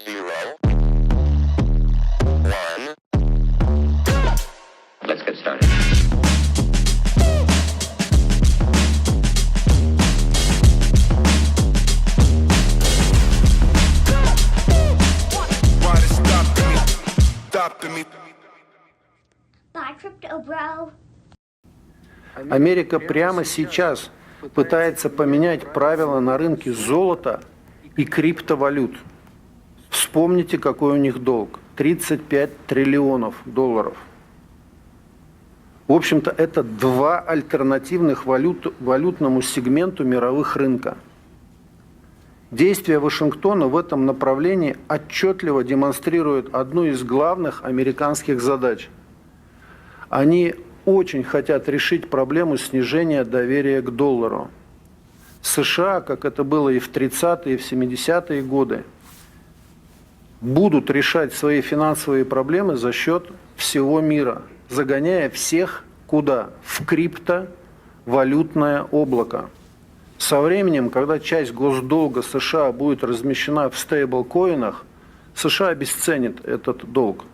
0, 1. Let's get started. Bye, crypto bro. Америка прямо сейчас пытается поменять правила на рынке золота и криптовалют. Вспомните, какой у них долг. 35 триллионов долларов. В общем-то, это два альтернативных валютному сегменту мировых рынка. Действия Вашингтона в этом направлении отчетливо демонстрируют одну из главных американских задач. Они очень хотят решить проблему снижения доверия к доллару. США, как это было и в 30-е, и в 70-е годы, будут решать свои финансовые проблемы за счет всего мира, загоняя всех куда? В криптовалютное облако. Со временем, когда часть госдолга США будет размещена в стейблкоинах, США обесценит этот долг.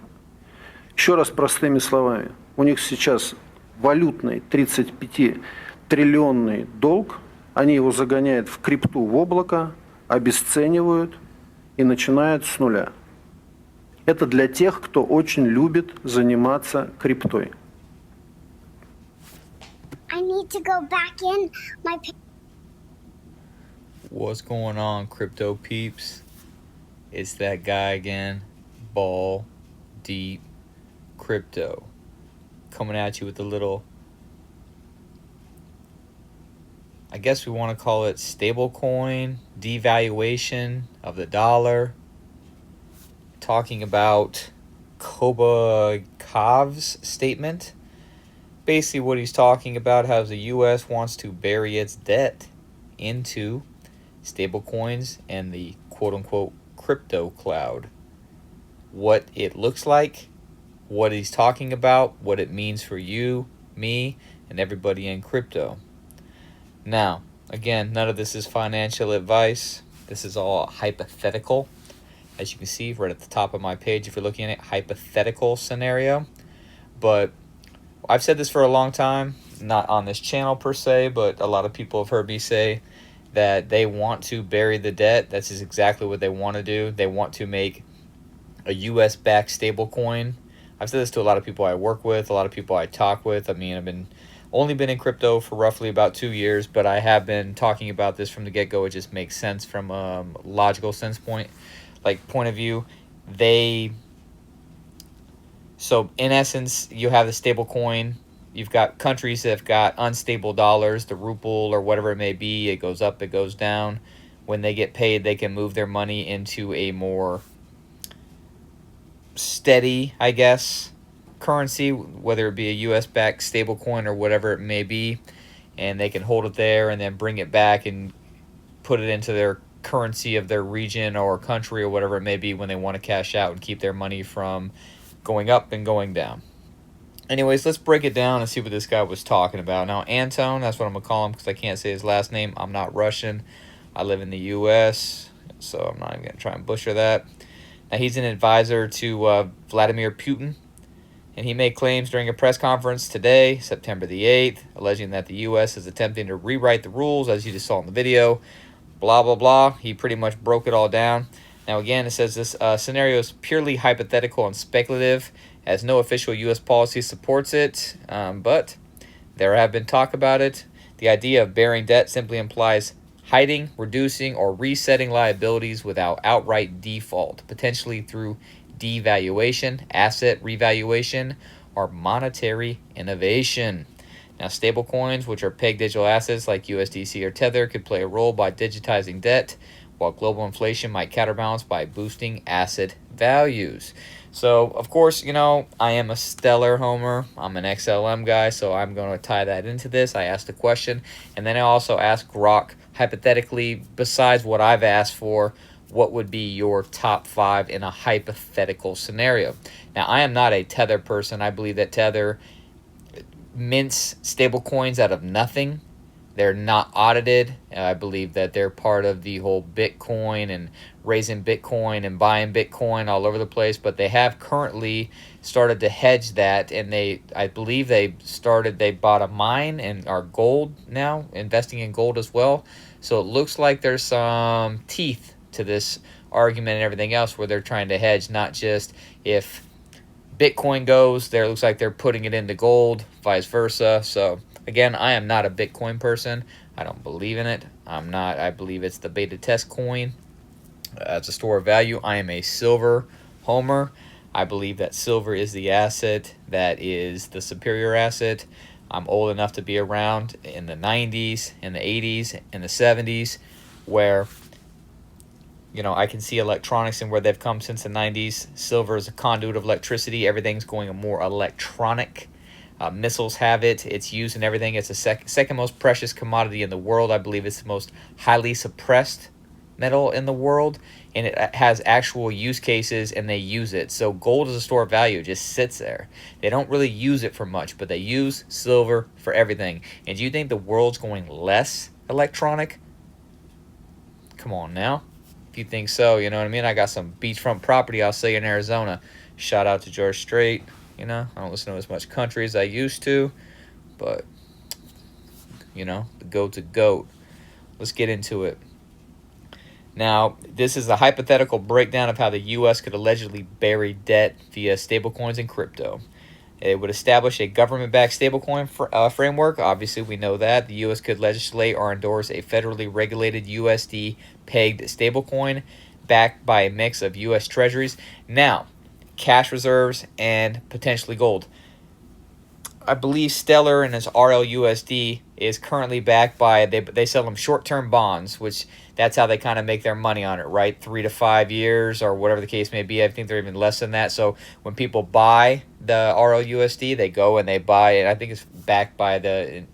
Еще раз простыми словами. У них сейчас валютный 35-триллионный долг, они его загоняют в крипту, в облако, обесценивают и начинают с нуля. Это для тех, кто очень любит заниматься криптой. I need to go back in my... What's going on, crypto peeps? It's that guy again, Ball Deep Crypto, coming at you with a little, I guess we want to call it stablecoin devaluation of the dollar, talking about Kobakov's statement. Basically what he's talking about, how the U.S. wants to bury its debt into stablecoins and the quote-unquote crypto cloud. What it looks like, what he's talking about, what it means for you, me, and everybody in crypto. Now, again, none of this is financial advice. This is all hypothetical. As you can see right at the top of my page, if you're looking at it, hypothetical scenario. But I've said this for a long time, not on this channel per se, but a lot of people have heard me say that they want to bury the debt. That's just exactly what they want to do. They want to make a US-backed stablecoin. I've said this to a lot of people I work with, a lot of people I talk with. I mean, I've only been in crypto for roughly about 2 years, but I have been talking about this from the get-go. It just makes sense from a logical point of view. So in essence, you have the stablecoin. You've got countries that have got unstable dollars, the ruble or whatever it may be. It goes up, it goes down. When they get paid, they can move their money into a more steady, I guess, currency, whether it be a US-backed stablecoin or whatever it may be. And they can hold it there and then bring it back and put it into their currency of their region or country or whatever it may be when they want to cash out and keep their money from going up and going down. Anyways, let's break it down and see what this guy was talking about. Now, Anton, that's what I'm going to call him because I can't say his last name. I'm not Russian. I live in the U.S., so I'm not even going to try and butcher that. Now, he's an advisor to Vladimir Putin, and he made claims during a press conference today, September the 8th, alleging that the U.S. is attempting to rewrite the rules, as you just saw in the video, blah, blah, blah. He pretty much broke it all down. Now, again, it says this scenario is purely hypothetical and speculative, as no official U.S. policy supports it, but there have been talk about it. The idea of bearing debt simply implies hiding, reducing, or resetting liabilities without outright default, potentially through devaluation, asset revaluation, or monetary innovation. Now, stablecoins, which are pegged digital assets like USDC or Tether, could play a role by digitizing debt, while global inflation might counterbalance by boosting asset values. So, of course, you know, I am a Stellar homer. I'm an XLM guy, so I'm going to tie that into this. I asked a question, and then I also asked Grok, hypothetically, besides what I've asked for, what would be your top 5 in a hypothetical scenario? Now, I am not a Tether person. I believe that Tether mints stable coins out of nothing They're not audited. I believe that they're part of the whole Bitcoin and raising Bitcoin and buying Bitcoin all over the place. But they have currently started to hedge that, and I believe they bought a mine and are gold now, investing in gold as well. So it looks like there's some teeth to this argument and everything else, where they're trying to hedge not just if Bitcoin goes, there looks like they're putting it into gold, vice versa. So again, I am not a Bitcoin person. I don't believe in it. I believe it's the beta test coin. It's a store of value. I am a silver homer. I believe that silver is the asset that is the superior asset. I'm old enough to be around in the 90s, in the 80s, in the 70s, where I can see electronics and where they've come since the 90s. Silver is a conduit of electricity. Everything's going more electronic. Missiles have it. It's used in everything. It's the second most precious commodity in the world. I believe it's the most highly suppressed metal in the world, and it has actual use cases, and they use it. So gold is a store of value. It just sits there. They don't really use it for much, but they use silver for everything. And do you think the world's going less electronic? Come on now. If you think so, you know what I mean? I got some beachfront property, I'll say, in Arizona. Shout out to George Strait. I don't listen to as much country as I used to, but the goat's a goat. Let's get into it. Now, this is a hypothetical breakdown of how the U.S. could allegedly bury debt via stablecoins and crypto. It would establish a government-backed stablecoin framework. Obviously, we know that. The U.S. could legislate or endorse a federally regulated USD-pegged stablecoin backed by a mix of U.S. treasuries. Now, cash reserves and potentially gold. I believe Stellar and its RLUSD is currently backed by, they sell them short-term bonds, which that's how they kind of make their money on it, right? 3 to 5 years or whatever the case may be. I think they're even less than that. So when people buy the RLUSD, they go and they buy it. I think it's backed by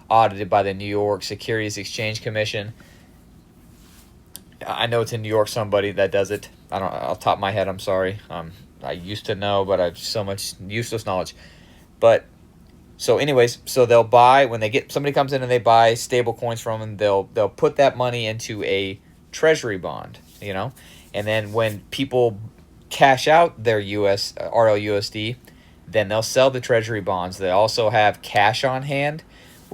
audited by the New York Securities Exchange Commission. I know it's in New York, somebody that does it. I don't, off the top of my head, I'm sorry. I used to know, but I have so much useless knowledge. But so anyways, so they'll buy, when somebody comes in and they buy stable coins from them, they'll put that money into a treasury bond, and then when people cash out their US RLUSD, then they'll sell the treasury bonds. They also have cash on hand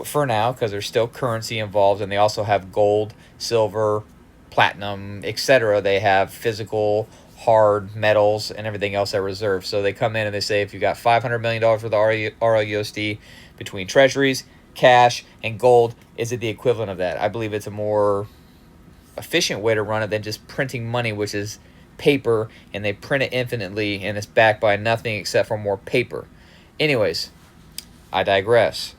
for now because there's still currency involved, and they also have gold, silver, platinum, etc. They have physical hard metals and everything else at reserve. So they come in and they say, if you got $500 million worth of RLUSD between treasuries, cash, and gold, is it the equivalent of that? I believe it's a more efficient way to run it than just printing money, which is paper, and they print it infinitely, and it's backed by nothing except for more paper. Anyways, I digress.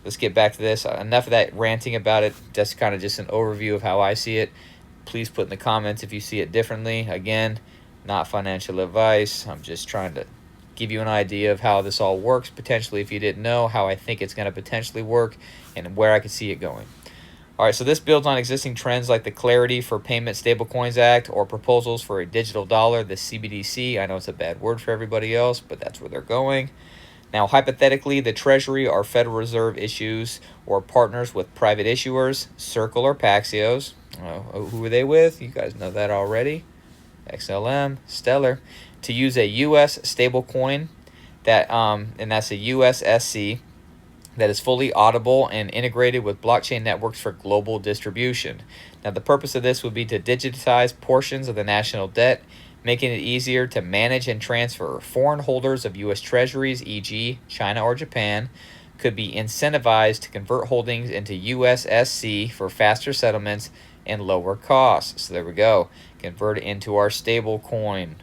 Let's get back to this. Enough of that ranting about it. That's kind of just an overview of how I see it. Please put in the comments if you see it differently. Again, not financial advice. I'm just trying to give you an idea of how this all works, potentially, if you didn't know, how I think it's going to potentially work, and where I could see it going. All right, so this builds on existing trends like the Clarity for Payment Stablecoins Act or proposals for a digital dollar, the CBDC. I know it's a bad word for everybody else, but that's where they're going. Now, hypothetically, the Treasury or Federal Reserve issues or partners with private issuers, Circle or Paxios. Who are they with? You guys know that already. XLM, Stellar, to use a U.S. stablecoin that, and that's a USSC, that is fully auditable and integrated with blockchain networks for global distribution. Now, the purpose of this would be to digitize portions of the national debt, making it easier to manage and transfer. Foreign holders of U.S. treasuries, e.g. China or Japan, could be incentivized to convert holdings into USSC for faster settlements and lower costs. So there we go. Convert it into our stable coin.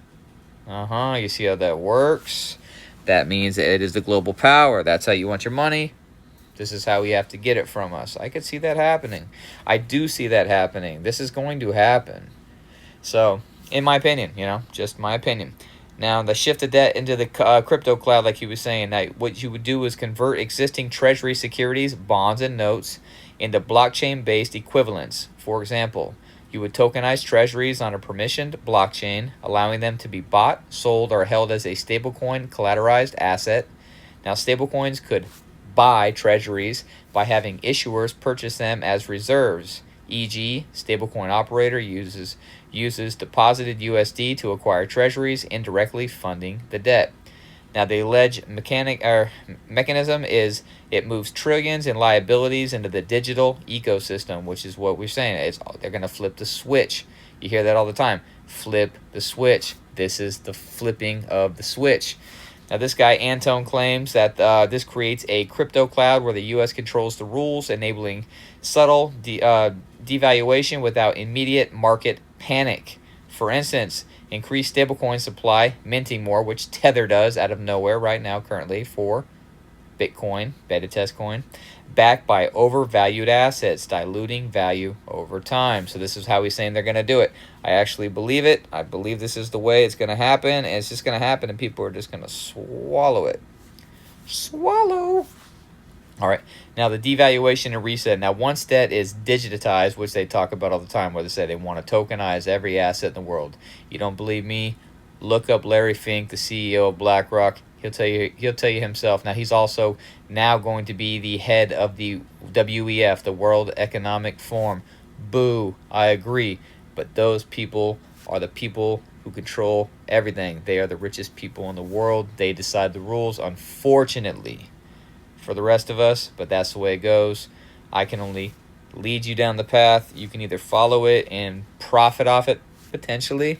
You see how that works? That means that it is the global power. That's how you want your money. This is how we have to get it from us. I could see that happening. I do see that happening. This is going to happen. So, in my opinion, just my opinion. Now, the shift of debt into the crypto cloud, like he was saying, that what you would do is convert existing treasury securities, bonds, and notes into blockchain-based equivalents. For example, you would tokenize treasuries on a permissioned blockchain, allowing them to be bought, sold, or held as a stablecoin collateralized asset. Now, stablecoins could buy treasuries by having issuers purchase them as reserves. E.g., stablecoin operator uses deposited USD to acquire treasuries, indirectly funding the debt. Now, the alleged mechanism is it moves trillions in liabilities into the digital ecosystem, which is what we're saying. They're going to flip the switch. You hear that all the time. Flip the switch. This is the flipping of the switch. Now, this guy, Antone, claims that this creates a crypto cloud where the U.S. controls the rules, enabling subtle devaluation without immediate market panic. For instance, increased stablecoin supply, minting more, which Tether does out of nowhere right now currently for Bitcoin, beta test coin, backed by overvalued assets, diluting value over time. So this is how he's saying they're going to do it. I actually believe it. I believe this is the way it's going to happen, and it's just going to happen, and people are just going to swallow it. Swallow. All right. Now, the devaluation and reset. Now, once debt is digitized, which they talk about all the time, where they say they want to tokenize every asset in the world. You don't believe me? Look up Larry Fink, the CEO of BlackRock. He'll tell you himself. Now, he's also now going to be the head of the WEF, the World Economic Forum. Boo. I agree. But those people are the people who control everything. They are the richest people in the world. They decide the rules, unfortunately, for the rest of us, but that's the way it goes. I can only lead you down the path. You can either follow it and profit off it, potentially.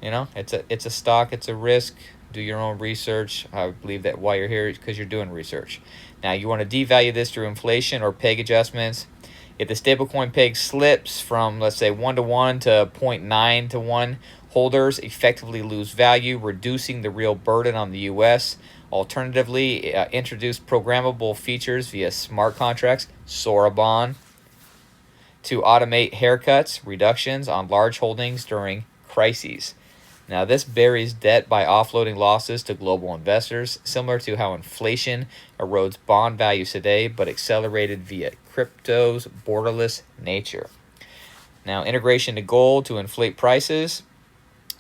You know, it's a stock, it's a risk. Do your own research. I believe that why you're here is because you're doing research. Now, you want to devalue this through inflation or peg adjustments. If the stablecoin peg slips from, let's say, 1-to-1 to 0.9-to-1, holders effectively lose value, reducing the real burden on the U.S. Alternatively, introduce programmable features via smart contracts, Sorabon, to automate haircuts, reductions on large holdings during crises. Now, this buries debt by offloading losses to global investors, similar to how inflation erodes bond values today, but accelerated via crypto's borderless nature. Now, integration to gold to inflate prices.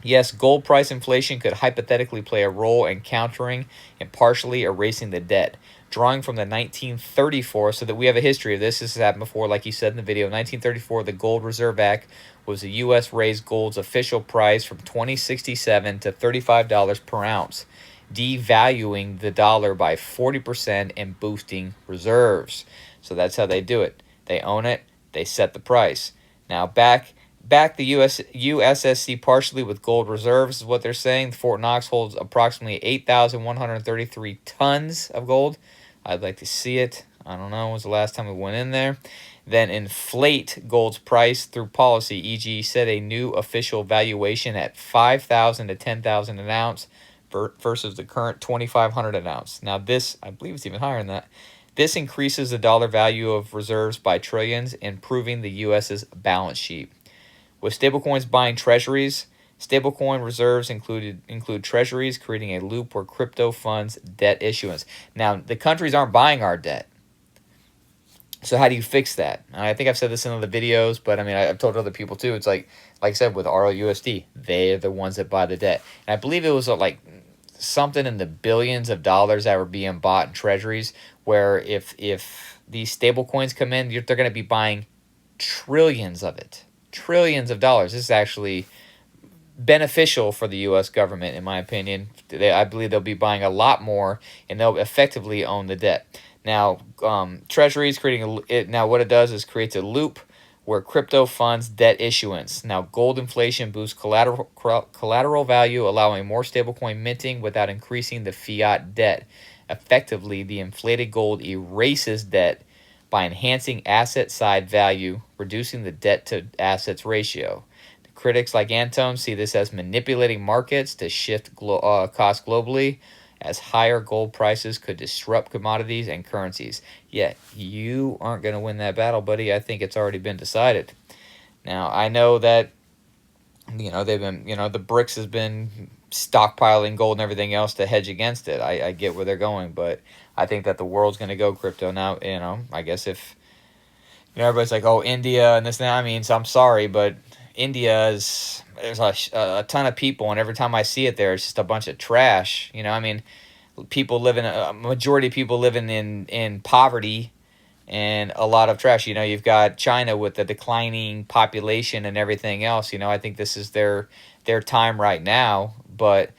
Yes, gold price inflation could hypothetically play a role in countering and partially erasing the debt. Drawing from the 1934, so that we have a history of this. This has happened before, like he said in the video. 1934, the Gold Reserve Act was the U.S. raised gold's official price from $20.67 to $35 per ounce, devaluing the dollar by 40% and boosting reserves. So that's how they do it. They own it. They set the price. Now, back the USSC partially with gold reserves is what they're saying. Fort Knox holds approximately 8,133 tons of gold. I'd like to see it. I don't know. When was the last time we went in there? Then inflate gold's price through policy, e.g. set a new official valuation at $5,000 to $10,000 an ounce versus the current $2,500 an ounce. Now this, I believe it's even higher than that. This increases the dollar value of reserves by trillions, improving the U.S.'s balance sheet. With stablecoins buying treasuries, stablecoin reserves include treasuries, creating a loop where crypto funds debt issuance. Now, the countries aren't buying our debt. So how do you fix that? And I think I've said this in other videos, but I mean, I've told other people too. It's like I said, with RLUSD, they're the ones that buy the debt. And I believe it was like something in the billions of dollars that were being bought in treasuries, where if these stable coins come in, they're going to be buying trillions of it. Trillions of dollars. This is actually beneficial for the U.S. government, in my opinion. I believe they'll be buying a lot more, and they'll effectively own the debt. Now, treasuries now what it does is creates a loop where crypto funds debt issuance. Now, gold inflation boosts collateral value, allowing more stablecoin minting without increasing the fiat debt. Effectively, the inflated gold erases debt by enhancing asset side value, reducing the debt to assets ratio. The critics like Antone see this as manipulating markets to shift costs globally, as higher gold prices could disrupt commodities and currencies. Yet, you aren't going to win that battle, buddy. I think it's already been decided. Now, I know that, they've been, the BRICS has been stockpiling gold and everything else to hedge against it. I get where they're going, but I think that the world's going to go crypto now. I guess if, everybody's like, oh, India and this and that. I mean, so I'm sorry, but there's a ton of people, and every time I see it there, it's just a bunch of trash. majority of people living in poverty and a lot of trash. You've got China with the declining population and everything else. I think this is their time right now, but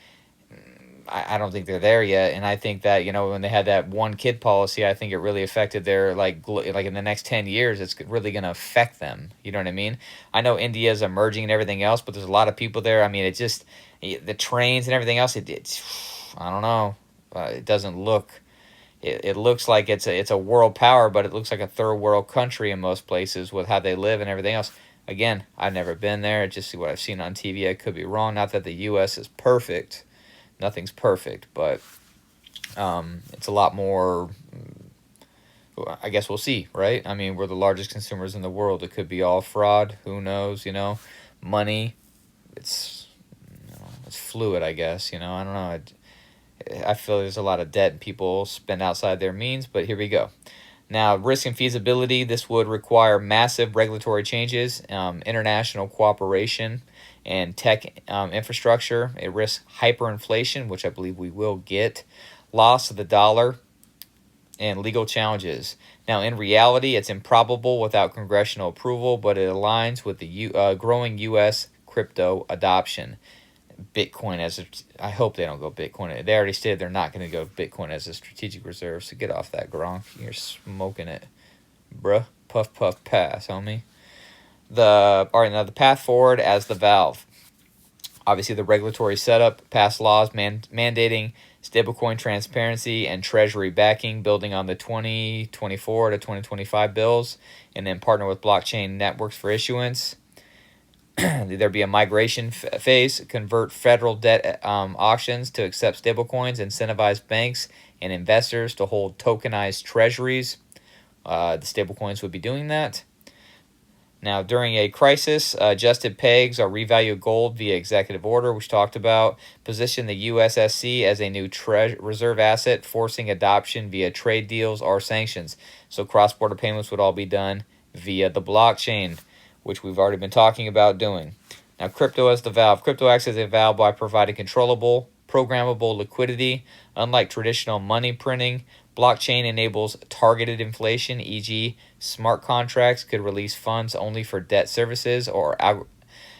I don't think they're there yet. And I think that, when they had that one kid policy, I think it really affected their, like in the next 10 years, it's really going to affect them. You know what I mean? I know India is emerging and everything else, but there's a lot of people there. I mean, it just, the trains and everything else, it's, I don't know. It doesn't look, it looks like it's a world power, but it looks like a third world country in most places with how they live and everything else. Again, I've never been there. Just what I've seen on TV. I could be wrong. Not that the U.S. is perfect. Nothing's perfect, but it's a lot more. I guess we'll see, right? I mean, we're the largest consumers in the world. It could be all fraud. Who knows? Money. It's it's fluid. I guess. I don't know. I feel there's a lot of debt and people spend outside their means, but here we go. Now, risk and feasibility. This would require massive regulatory changes, international cooperation, and tech infrastructure. It risks hyperinflation, which I believe we will get, loss of the dollar, and legal challenges. Now, in reality, it's improbable without congressional approval, but it aligns with the growing U.S. crypto adoption. Bitcoin I hope they don't go Bitcoin. They already stated they're not going to go Bitcoin as a strategic reserve, so get off that, Gronk. You're smoking it, bruh. Puff, puff, pass, homie. All right, now the path forward as the valve. Obviously, the regulatory setup, pass laws mandating stablecoin transparency and treasury backing, building on the 2024 to 2025 bills, and then partner with blockchain networks for issuance. There'd be a migration phase, convert federal debt auctions to accept stablecoins, incentivize banks and investors to hold tokenized treasuries. The stablecoins would be doing that. Now, during a crisis, adjusted pegs are revalue gold via executive order, which talked about, position the USSC as a new reserve asset, forcing adoption via trade deals or sanctions. So cross-border payments would all be done via the blockchain, which we've already been talking about doing. Now, crypto as the valve. Crypto acts as a valve by providing controllable, programmable liquidity. Unlike traditional money printing, blockchain enables targeted inflation, e.g., smart contracts could release funds only for debt services or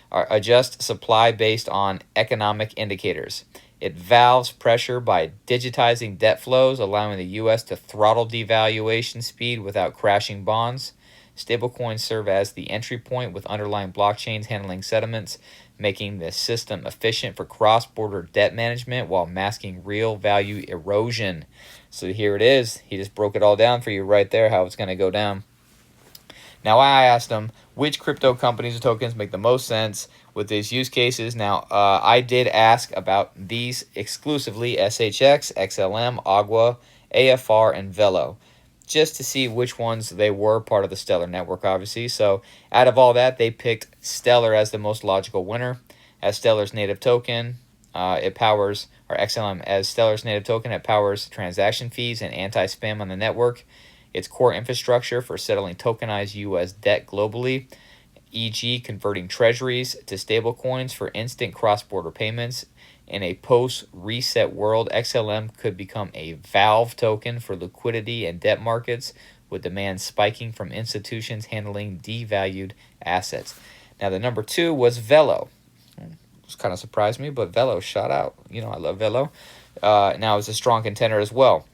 adjust supply based on economic indicators. It valves pressure by digitizing debt flows, allowing the U.S. to throttle devaluation speed without crashing bonds. Stablecoins serve as the entry point, with underlying blockchains handling settlements, making the system efficient for cross-border debt management while masking real value erosion. So here it is. He just broke it all down for you right there, how it's going to go down. Now, I asked him which crypto companies or tokens make the most sense with these use cases. Now, I did ask about these exclusively: SHX, XLM, Agua, AFR, and Velo, just to see which ones they were part of the Stellar network, obviously. So out of all that, they picked Stellar as the most logical winner. As Stellar's native token, it powers, or XLM, as Stellar's native token, it powers transaction fees and anti-spam on the network. Its core infrastructure for settling tokenized U.S. debt globally, e.g. converting treasuries to stablecoins for instant cross-border payments. In a post-reset world, XLM could become a valve token for liquidity and debt markets, with demand spiking from institutions handling devalued assets. Now, the number 2 was Velo. This kind of surprised me, but Velo shot out. I love Velo. Now, it's a strong contender as well.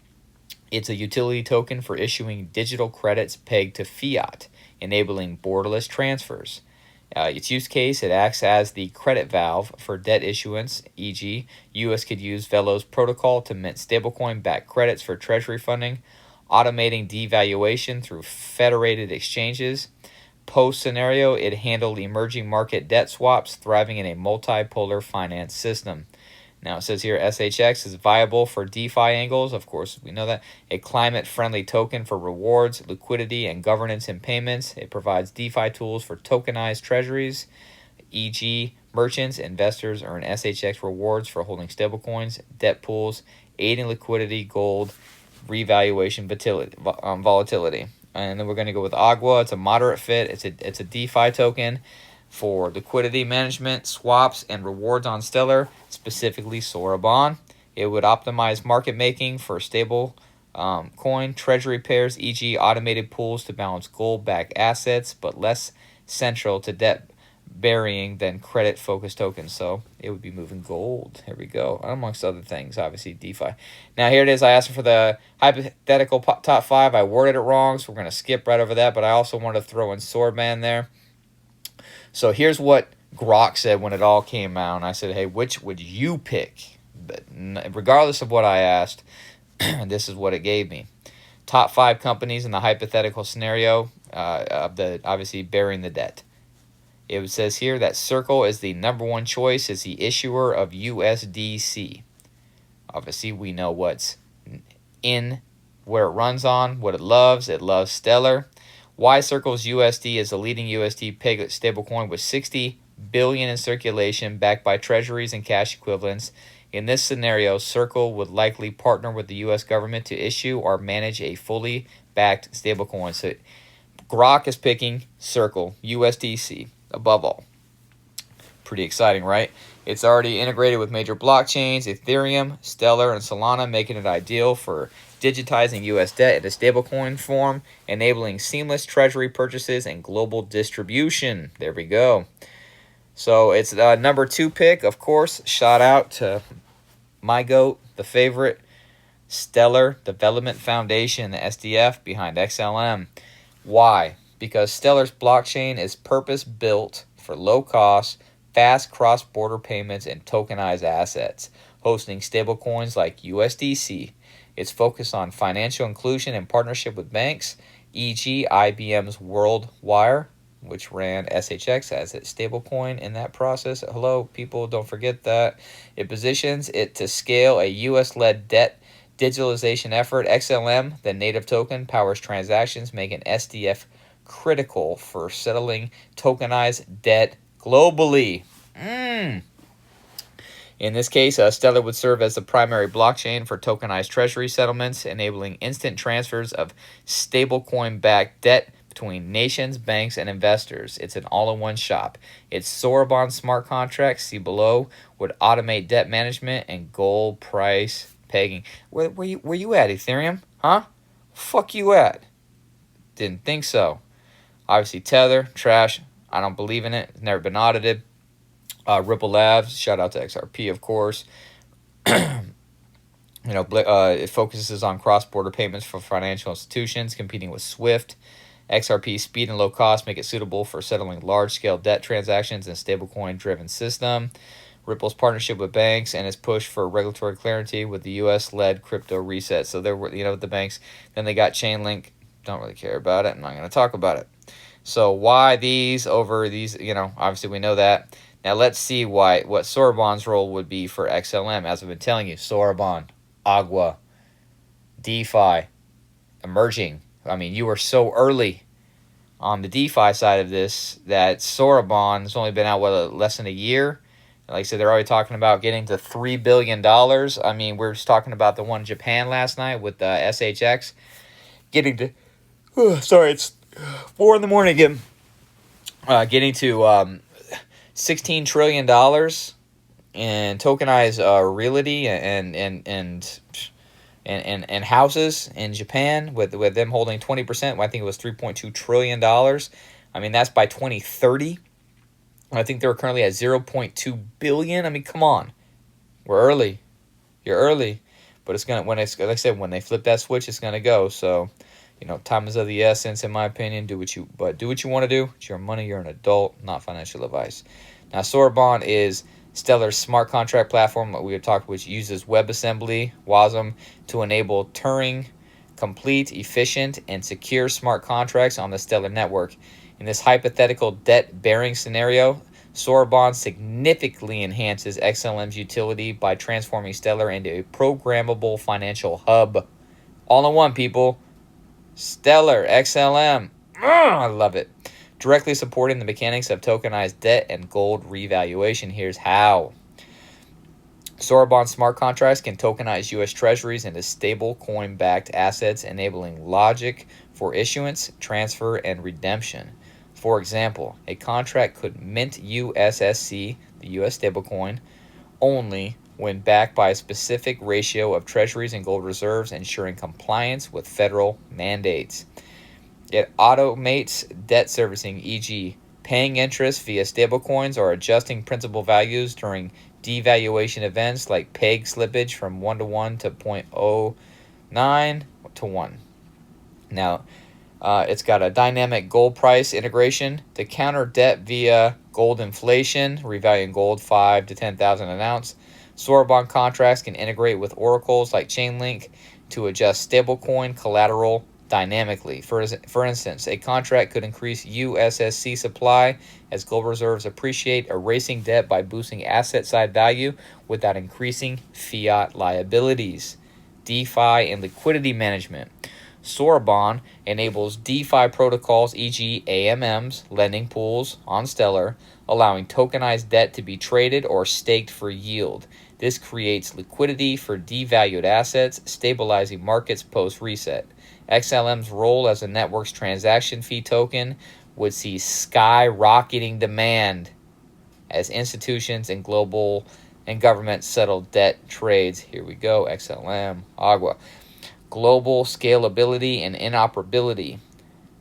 It's a utility token for issuing digital credits pegged to fiat, enabling borderless transfers. Its use case, it acts as the credit valve for debt issuance, e.g., U.S. could use Velo's protocol to mint stablecoin-backed credits for treasury funding, automating devaluation through federated exchanges. Post-scenario, it handled emerging market debt swaps, thriving in a multipolar finance system. Now, it says here SHX is viable for DeFi angles. Of course, we know that. A climate-friendly token for rewards, liquidity, and governance in payments. It provides DeFi tools for tokenized treasuries, e.g., merchants, investors earn SHX rewards for holding stablecoins, debt pools, aiding liquidity, gold, revaluation volatility. And then we're going to go with Agua. It's a moderate fit. It's a DeFi token for liquidity management, swaps, and rewards on Stellar, specifically Sora Bond. It would optimize market making for stable coin treasury pairs, e.g. automated pools to balance gold-backed assets, but less central to debt burying than credit-focused tokens. So it would be moving gold. Here we go. Amongst other things, obviously, DeFi. Now, here it is. I asked for the hypothetical top 5. I worded it wrong, so we're going to skip right over that. But I also wanted to throw in Swordman there. So here's what Grok said when it all came out. And I said, hey, which would you pick? But regardless of what I asked, this is what it gave me. Top 5 companies in the hypothetical scenario of the obviously bearing the debt. It says here that Circle is the #1 choice as the issuer of USDC. Obviously, we know what's in, where it runs on, what it loves. It loves Stellar. Why Circle's USD is the leading USD peg stablecoin with 60 billion in circulation, backed by treasuries and cash equivalents. In this scenario, Circle would likely partner with the U.S. government to issue or manage a fully backed stablecoin. So Grok is picking Circle, USDC, above all. Pretty exciting, right? It's already integrated with major blockchains, Ethereum, Stellar, and Solana, making it ideal for digitizing U.S. debt in a stablecoin form, enabling seamless treasury purchases and global distribution. There we go. So it's the #2 pick, of course. Shout out to my GOAT, the favorite, Stellar Development Foundation, the SDF, behind XLM. Why? Because Stellar's blockchain is purpose-built for low-cost, fast cross-border payments and tokenized assets, hosting stablecoins like USDC. It's focused on financial inclusion and partnership with banks, e.g. IBM's WorldWire, which ran SHX as its stablecoin in that process. Hello, people, don't forget that. It positions it to scale a U.S.-led debt digitalization effort. XLM, the native token, powers transactions, making SDF critical for settling tokenized debt globally. In this case, Stellar would serve as the primary blockchain for tokenized treasury settlements, enabling instant transfers of stablecoin-backed debt between nations, banks, and investors. It's an all-in-one shop. Its Sorobon smart contracts, see below, would automate debt management and gold price pegging. Where you at, Ethereum? Huh? Fuck you at? Didn't think so. Obviously, Tether, trash. I don't believe in it. It's never been audited. Ripple Labs, shout out to XRP, of course. It focuses on cross-border payments for financial institutions, competing with SWIFT. XRP's speed and low cost make it suitable for settling large-scale debt transactions in a stablecoin-driven system. Ripple's partnership with banks and its push for regulatory clarity with the U.S.-led crypto reset. So there were, the banks. Then they got Chainlink. Don't really care about it. I'm not going to talk about it. So why these over these? Obviously we know that. Now let's see what Sorobon's role would be for XLM. As I've been telling you, Sorobon, Agua, DeFi, emerging. I mean, you were so early on the DeFi side of this that Sorobon has only been out, less than a year? Like I said, they're already talking about getting to $3 billion. I mean, we're just talking about the one in Japan last night with the SHX. Getting to... it's 4 in the morning again. Getting to $16 trillion in tokenized realty and houses in Japan, with them holding 20%. I think it was $3.2 trillion. I mean, that's by 2030. I think they're currently at 0.2 billion. I mean, come on, we're early. You're early, but it's gonna, like I said, when they flip that switch, it's gonna go. So, time is of the essence, in my opinion. Do what you want to do. It's your money. You're an adult, not financial advice. Now, Sorobon is Stellar's smart contract platform that we have talked, which uses WebAssembly, WASM, to enable Turing complete, efficient, and secure smart contracts on the Stellar network. In this hypothetical debt-bearing scenario, Sorobon significantly enhances XLM's utility by transforming Stellar into a programmable financial hub. All in one, people. Stellar, XLM. I love it. Directly supporting the mechanics of tokenized debt and gold revaluation. Here's how. Sorobon smart contracts can tokenize U.S. treasuries into stable coin-backed assets, enabling logic for issuance, transfer, and redemption. For example, a contract could mint USSC, the U.S. stablecoin, only when backed by a specific ratio of treasuries and gold reserves, ensuring compliance with federal mandates. It automates debt servicing, e.g., paying interest via stablecoins or adjusting principal values during devaluation events like peg slippage from 1-to-1 to 0.09 to 1. Now, it's got a dynamic gold price integration to counter debt via gold inflation, revaluing gold 5 to 10,000 an ounce. SOAR bond contracts can integrate with oracles like Chainlink to adjust stablecoin collateral dynamically. For instance, a contract could increase USSC supply as gold reserves appreciate, erasing debt by boosting asset side value without increasing fiat liabilities. DeFi and liquidity management. Sorbonne enables DeFi protocols, e.g. AMMs, lending pools on Stellar, allowing tokenized debt to be traded or staked for yield. This creates liquidity for devalued assets, stabilizing markets post-reset. XLM's role as a network's transaction fee token would see skyrocketing demand as institutions and global and government settle debt trades. Here we go, XLM, Agua. Global scalability and interoperability.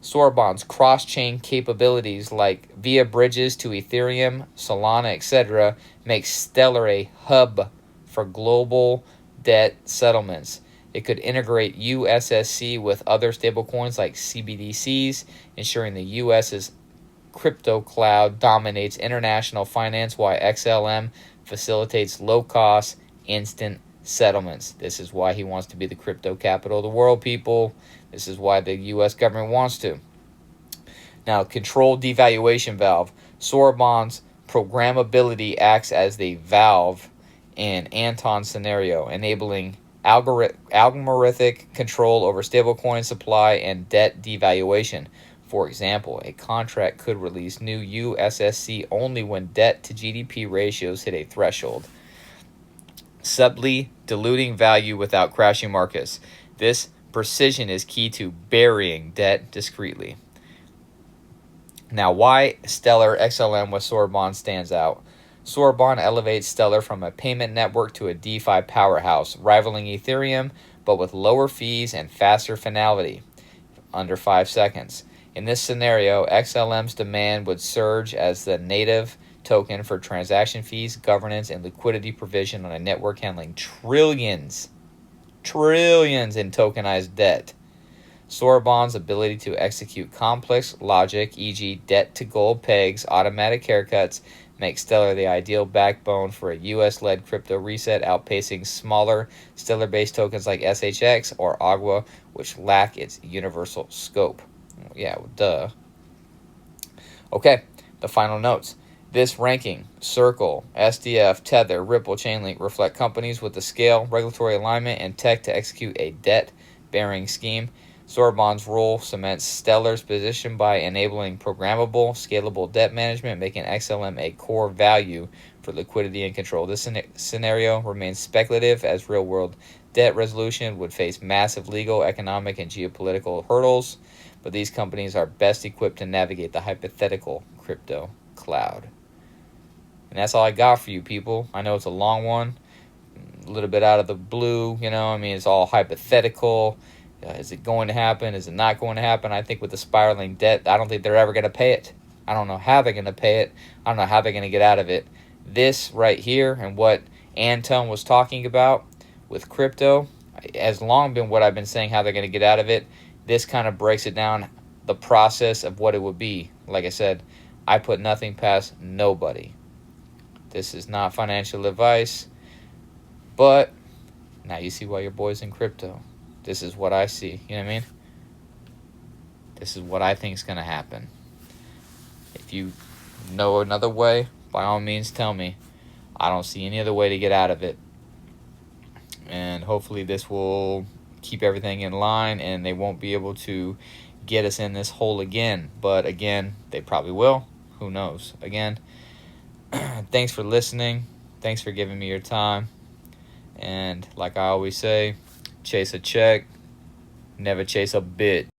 Sorbonne's cross-chain capabilities like via bridges to Ethereum, Solana, etc. make Stellar a hub for global debt settlements. It could integrate USSC with other stablecoins like CBDCs, ensuring the US's crypto cloud dominates international finance while XLM facilitates low-cost, instant settlements. This is why he wants to be the crypto capital of the world, people. This is why the U.S. government wants to. Now, controlled devaluation valve. Sorbonne's programmability acts as the valve in Anton's scenario, enabling algorithmic control over stablecoin supply and debt devaluation. For example, a contract could release new USSC only when debt to GDP ratios hit a threshold, subtly diluting value without crashing markets. This precision is key to burying debt discreetly. Now, why Stellar XLM with Sorbonne stands out. Sorbonne elevates Stellar from a payment network to a DeFi powerhouse, rivaling Ethereum, but with lower fees and faster finality, under 5 seconds. In this scenario, XLM's demand would surge as the native token for transaction fees, governance, and liquidity provision on a network handling trillions in tokenized debt. Sorbonne's ability to execute complex logic, e.g. debt-to-gold pegs, automatic haircuts, makes Stellar the ideal backbone for a US-led crypto reset, outpacing smaller Stellar-based tokens like SHX or Agua, which lack its universal scope. Yeah, duh. Okay, the final notes. This ranking, Circle, SDF, Tether, Ripple, Chainlink, reflect companies with the scale, regulatory alignment, and tech to execute a debt-bearing scheme. Sorbonne's role cements Stellar's position by enabling programmable, scalable debt management, making XLM a core value for liquidity and control. This scenario remains speculative, as real-world debt resolution would face massive legal, economic, and geopolitical hurdles, but these companies are best equipped to navigate the hypothetical crypto cloud. And that's all I got for you, people. I know it's a long one, a little bit out of the blue, it's all hypothetical. Is it going to happen? Is it not going to happen? I think with the spiraling debt, I don't think they're ever going to pay it. I don't know how they're going to pay it. I don't know how they're going to get out of it. This right here and what Anton was talking about with crypto has long been what I've been saying, how they're going to get out of it. This kind of breaks it down, the process of what it would be. Like I said, I put nothing past nobody. This is not financial advice, but now you see why your boy's in crypto. This is what I see. You know what I mean? This is what I think is going to happen. If you know another way, by all means tell me. I don't see any other way to get out of it. And hopefully this will keep everything in line and they won't be able to get us in this hole again. But again, they probably will. Who knows? Again, thanks for listening. Thanks for giving me your time. And like I always say, chase a check, never chase a bit.